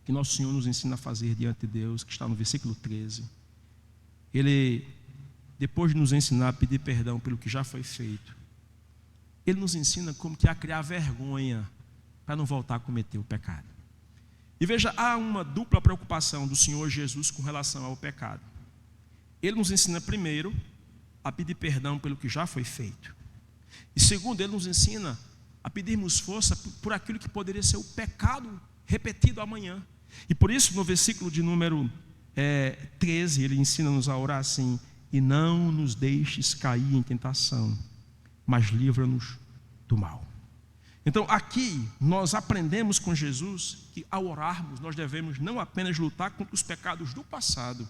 que nosso Senhor nos ensina a fazer diante de Deus, que está no versículo 13. Ele, depois de nos ensinar a pedir perdão pelo que já foi feito, Ele nos ensina como que a criar vergonha para não voltar a cometer o pecado. E veja, há uma dupla preocupação do Senhor Jesus com relação ao pecado. Ele nos ensina primeiro a pedir perdão pelo que já foi feito. E segundo, Ele nos ensina a pedirmos força por aquilo que poderia ser o pecado repetido amanhã. E por isso, no versículo de número 13, Ele ensina-nos a orar assim: e não nos deixes cair em tentação, mas livra-nos do mal. Então aqui nós aprendemos com Jesus que ao orarmos nós devemos não apenas lutar contra os pecados do passado,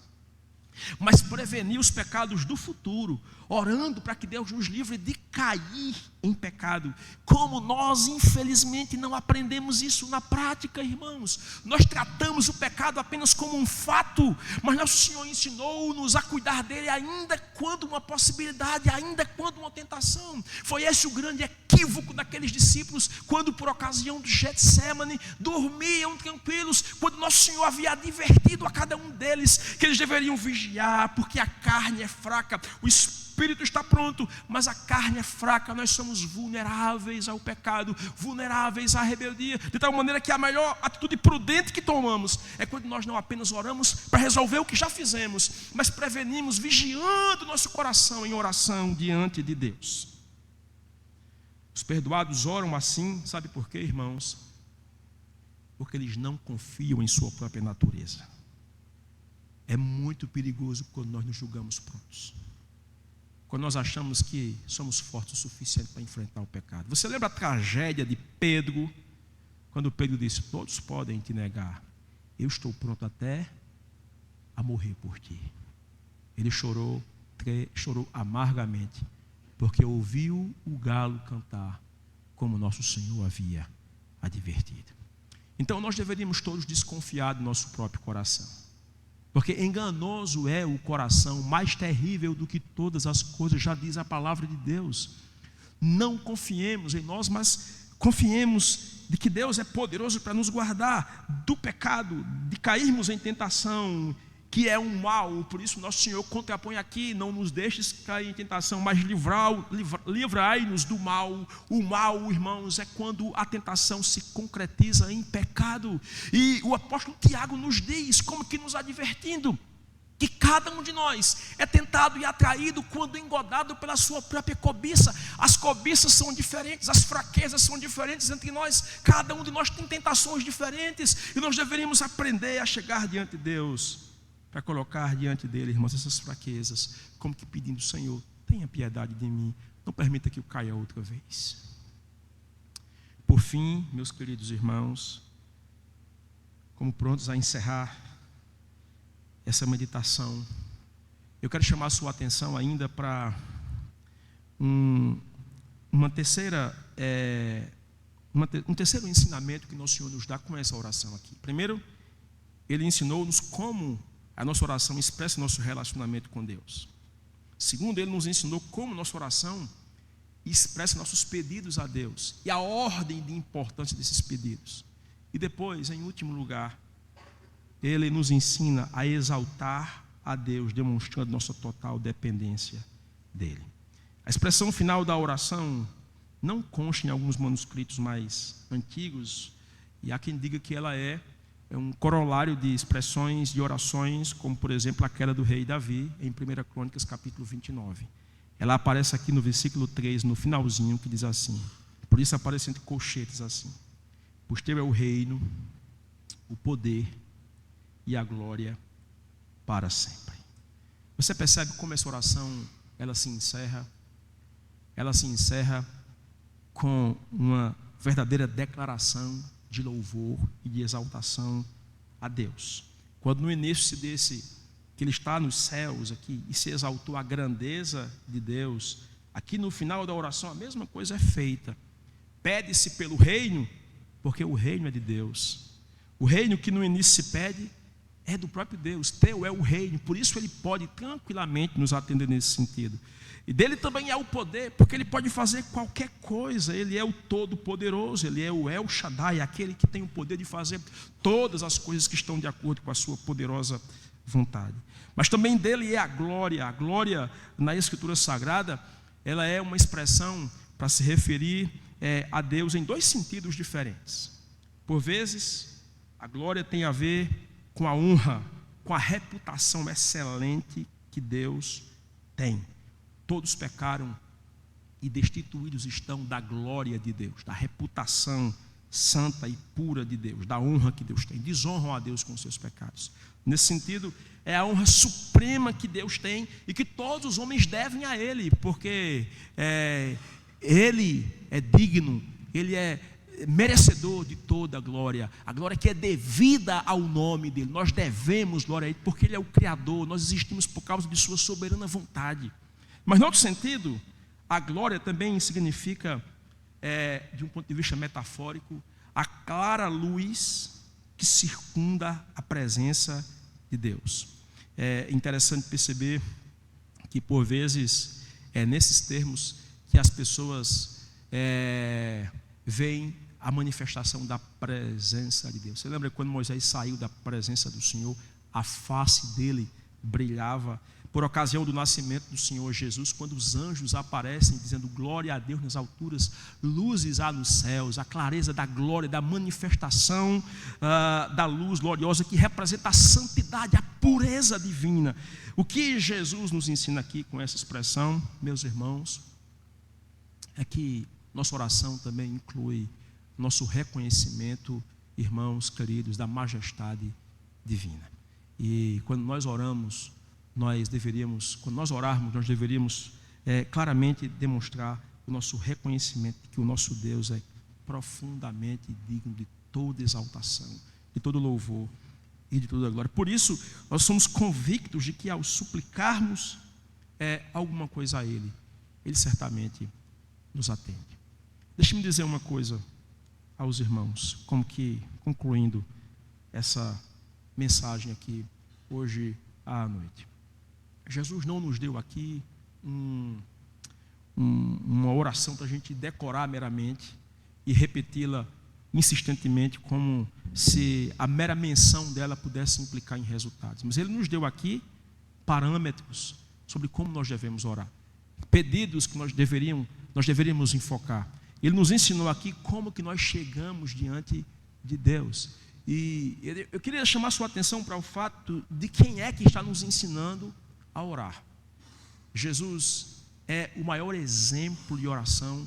mas prevenir os pecados do futuro, orando para que Deus nos livre de cair em pecado. Como nós infelizmente não aprendemos isso na prática, irmãos. Nós tratamos o pecado apenas como um fato, mas nosso Senhor ensinou-nos a cuidar dele ainda quando uma possibilidade, ainda quando uma tentação. Foi esse o grande equívoco daqueles discípulos, quando por ocasião do Getsêmani dormiam tranquilos, quando nosso Senhor havia advertido a cada um deles que eles deveriam vigiar, porque a carne é fraca, o espírito está pronto, mas a carne é fraca. Nós somos vulneráveis ao pecado, vulneráveis à rebeldia, de tal maneira que a melhor atitude prudente que tomamos é quando nós não apenas oramos para resolver o que já fizemos, mas prevenimos, vigiando nosso coração em oração diante de Deus. Os perdoados oram assim, sabe por quê, irmãos? Porque eles não confiam em sua própria natureza. É muito perigoso quando nós nos julgamos prontos, quando nós achamos que somos fortes o suficiente para enfrentar o pecado. Você lembra a tragédia de Pedro, quando Pedro disse: todos podem te negar, eu estou pronto até a morrer por ti. Ele chorou amargamente, porque ouviu o galo cantar, como nosso Senhor havia advertido. Então nós deveríamos todos desconfiar do nosso próprio coração, porque enganoso é o coração, mais terrível do que todas as coisas, já diz a palavra de Deus. Não confiemos em nós, mas confiemos de que Deus é poderoso para nos guardar do pecado, de cairmos em tentação, que é um mal. Por isso nosso Senhor contrapõe aqui: não nos deixes cair em tentação, mas livrai-nos do mal. O mal, irmãos, é quando a tentação se concretiza em pecado. E o apóstolo Tiago nos diz, como que nos advertindo, que cada um de nós é tentado e atraído quando engodado pela sua própria cobiça. As cobiças são diferentes, as fraquezas são diferentes entre nós. Cada um de nós tem tentações diferentes, e nós deveríamos aprender a chegar diante de Deus, para colocar diante dele, irmãos, essas fraquezas, como que pedindo: Senhor, tenha piedade de mim, não permita que eu caia outra vez. Por fim, meus queridos irmãos, como prontos a encerrar essa meditação, eu quero chamar a sua atenção ainda para um terceiro ensinamento que nosso Senhor nos dá com essa oração aqui. Primeiro, Ele ensinou-nos como a nossa oração expressa nosso relacionamento com Deus. Segundo, Ele nos ensinou como nossa oração expressa nossos pedidos a Deus e a ordem de importância desses pedidos. E depois, em último lugar, Ele nos ensina a exaltar a Deus, demonstrando nossa total dependência dEle. A expressão final da oração não consta em alguns manuscritos mais antigos, e há quem diga que ela é um corolário de expressões de orações, como por exemplo aquela do rei Davi, em 1 Crônicas capítulo 29. Ela aparece aqui no versículo 3, no finalzinho, que diz assim, por isso aparece entre colchetes assim: pois teu é o reino, o poder e a glória para sempre. Você percebe como essa oração, ela se encerra com uma verdadeira declaração de louvor e de exaltação a Deus. Quando no início se disse que Ele está nos céus aqui e se exaltou a grandeza de Deus, aqui no final da oração a mesma coisa é feita. Pede-se pelo reino, porque o reino é de Deus. O reino que no início se pede é do próprio Deus. Teu é o reino, por isso Ele pode tranquilamente nos atender nesse sentido. E dele também é o poder, porque Ele pode fazer qualquer coisa. Ele é o Todo-Poderoso, Ele é o El Shaddai, aquele que tem o poder de fazer todas as coisas que estão de acordo com a sua poderosa vontade. Mas também dele é a glória. A glória na Escritura Sagrada, ela é uma expressão para se referir a Deus em dois sentidos diferentes. Por vezes, a glória tem a ver com a honra, com a reputação excelente que Deus tem. Todos pecaram e destituídos estão da glória de Deus, da reputação santa e pura de Deus, da honra que Deus tem. Desonram a Deus com os seus pecados. Nesse sentido, é a honra suprema que Deus tem e que todos os homens devem a Ele, porque Ele é digno, Ele é merecedor de toda a glória que é devida ao nome dEle. Nós devemos glória a Ele, porque Ele é o Criador, nós existimos por causa de Sua soberana vontade. Mas, no outro sentido, a glória também significa, de um ponto de vista metafórico, a clara luz que circunda a presença de Deus. É interessante perceber que, por vezes, nesses termos que as pessoas veem a manifestação da presença de Deus. Você lembra quando Moisés saiu da presença do Senhor, a face dele brilhava? Por ocasião do nascimento do Senhor Jesus, quando os anjos aparecem dizendo glória a Deus nas alturas, luzes há nos céus, a clareza da glória, da manifestação da luz gloriosa que representa a santidade, a pureza divina. O que Jesus nos ensina aqui com essa expressão, meus irmãos, é que nossa oração também inclui nosso reconhecimento, irmãos queridos, da majestade divina. E quando nós oramos, quando nós orarmos, nós deveríamos claramente demonstrar o nosso reconhecimento de que o nosso Deus é profundamente digno de toda exaltação, de todo louvor e de toda glória. Por isso, nós somos convictos de que ao suplicarmos alguma coisa a Ele, Ele certamente nos atende. Deixe-me dizer uma coisa aos irmãos, como que concluindo essa mensagem aqui hoje à noite. Jesus não nos deu aqui uma oração para a gente decorar meramente e repeti-la insistentemente, como se a mera menção dela pudesse implicar em resultados. Mas Ele nos deu aqui parâmetros sobre como nós devemos orar, pedidos que nós deveríamos enfocar. Ele nos ensinou aqui como que nós chegamos diante de Deus. E eu queria chamar sua atenção para o fato de quem é que está nos ensinando a orar. Jesus é o maior exemplo de oração,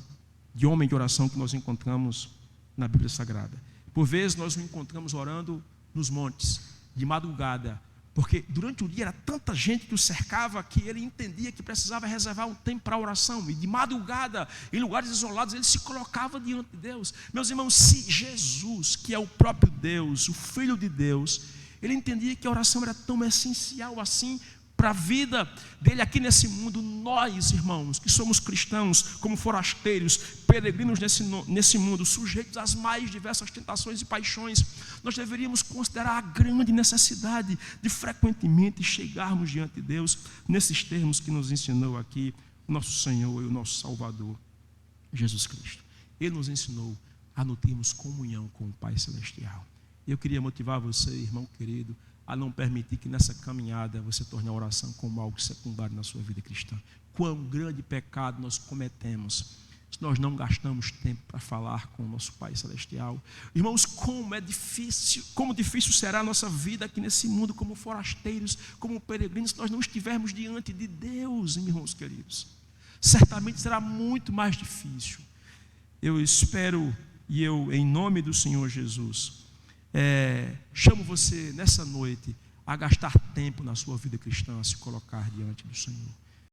de homem de oração que nós encontramos na Bíblia Sagrada. Por vezes nós o encontramos orando nos montes, de madrugada, porque durante o dia era tanta gente que o cercava que ele entendia que precisava reservar um tempo para a oração. E de madrugada, em lugares isolados, ele se colocava diante de Deus. Meus irmãos, se Jesus, que é o próprio Deus, o Filho de Deus, ele entendia que a oração era tão essencial assim para a vida dele aqui nesse mundo, nós, irmãos, que somos cristãos, como forasteiros, peregrinos nesse mundo, sujeitos às mais diversas tentações e paixões, nós deveríamos considerar a grande necessidade de frequentemente chegarmos diante de Deus nesses termos que nos ensinou aqui o nosso Senhor e o nosso Salvador, Jesus Cristo. Ele nos ensinou a nutrirmos comunhão com o Pai Celestial. Eu queria motivar você, irmão querido, a não permitir que nessa caminhada você torne a oração como algo secundário na sua vida cristã. Quão grande pecado nós cometemos se nós não gastamos tempo para falar com o nosso Pai Celestial. Irmãos, como difícil será a nossa vida aqui nesse mundo, como forasteiros, como peregrinos, se nós não estivermos diante de Deus, irmãos queridos. Certamente será muito mais difícil. Eu espero, e eu, em nome do Senhor Jesus, chamo você nessa noite a gastar tempo na sua vida cristã, a se colocar diante do Senhor.